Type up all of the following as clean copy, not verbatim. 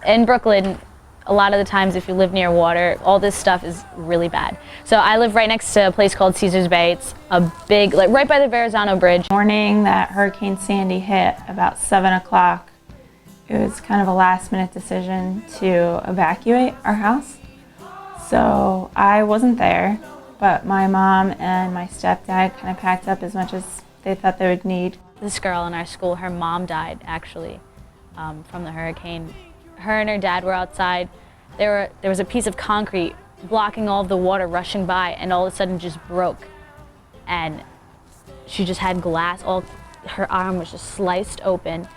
In Brooklyn, a lot of the times if you live near water, all this stuff is really bad. So I live right next to a place called Caesars Bay. It's a big, like right by the Verrazano Bridge. The morning that Hurricane Sandy hit, about 7 o'clock, it was kind of a last-minute decision to evacuate our house. So I wasn't there, but my mom and my stepdad kind of packed up as much as they thought they would need. This girl in our school, her mom died actually from the hurricane. Her and her dad were outside. There was a piece of concrete blocking all of the water rushing by, and all of a sudden just broke. And she just had glass, her arm was just sliced open.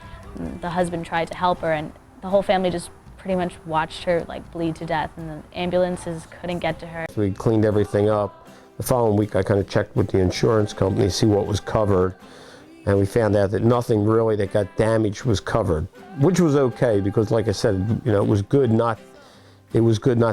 The husband tried to help her, and the whole family just pretty much watched her like bleed to death, and the ambulances couldn't get to her. We cleaned everything up. The following week I kind of checked with the insurance company to see what was covered, and we found out that nothing really that got damaged was covered, which was okay because, like I said, you know, it was good not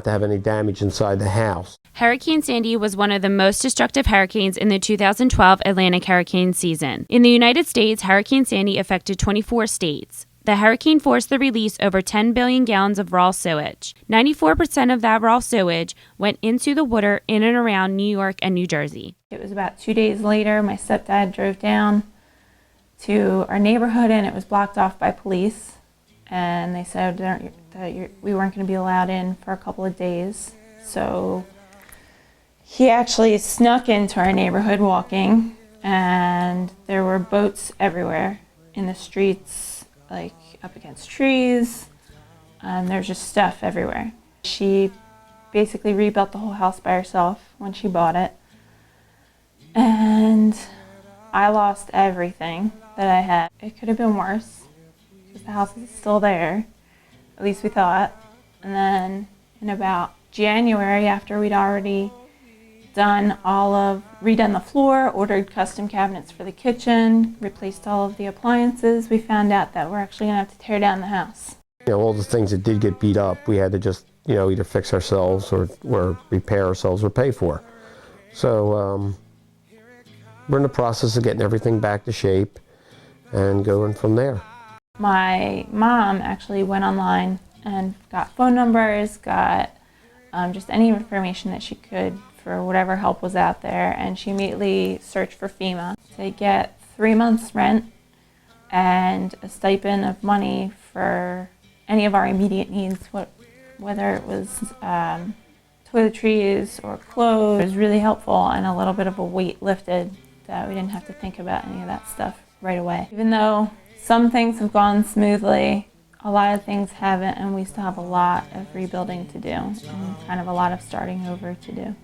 to have any damage inside the house. Hurricane Sandy was one of the most destructive hurricanes in the 2012 Atlantic hurricane season. In the United States, Hurricane Sandy affected 24 states. The hurricane forced the release over 10 billion gallons of raw sewage. 94% of that raw sewage went into the water in and around New York and New Jersey. It was about 2 days later, my stepdad drove down to our neighborhood, and it was blocked off by police. And they said that we weren't going to be allowed in for a couple of days. So he actually snuck into our neighborhood walking, and there were boats everywhere in the streets, like up against trees. There's just stuff everywhere. She basically rebuilt the whole house by herself when she bought it. And I lost everything that I had. It could have been worse because the house is still there, at least we thought. And then in about January, after we'd already redone the floor, ordered custom cabinets for the kitchen, replaced all of the appliances, we found out that we're actually gonna have to tear down the house. You know, all the things that did get beat up, we had to just, you know, either fix ourselves or repair ourselves or pay for. So we're in the process of getting everything back to shape and going from there. My mom actually went online and got phone numbers, got just any information that she could for whatever help was out there, and she immediately searched for FEMA to get 3 months rent and a stipend of money for any of our immediate needs, whether it was toiletries or clothes. It was really helpful, and a little bit of a weight lifted that we didn't have to think about any of that stuff right away. Even though some things have gone smoothly, a lot of things haven't, and we still have a lot of rebuilding to do and kind of a lot of starting over to do.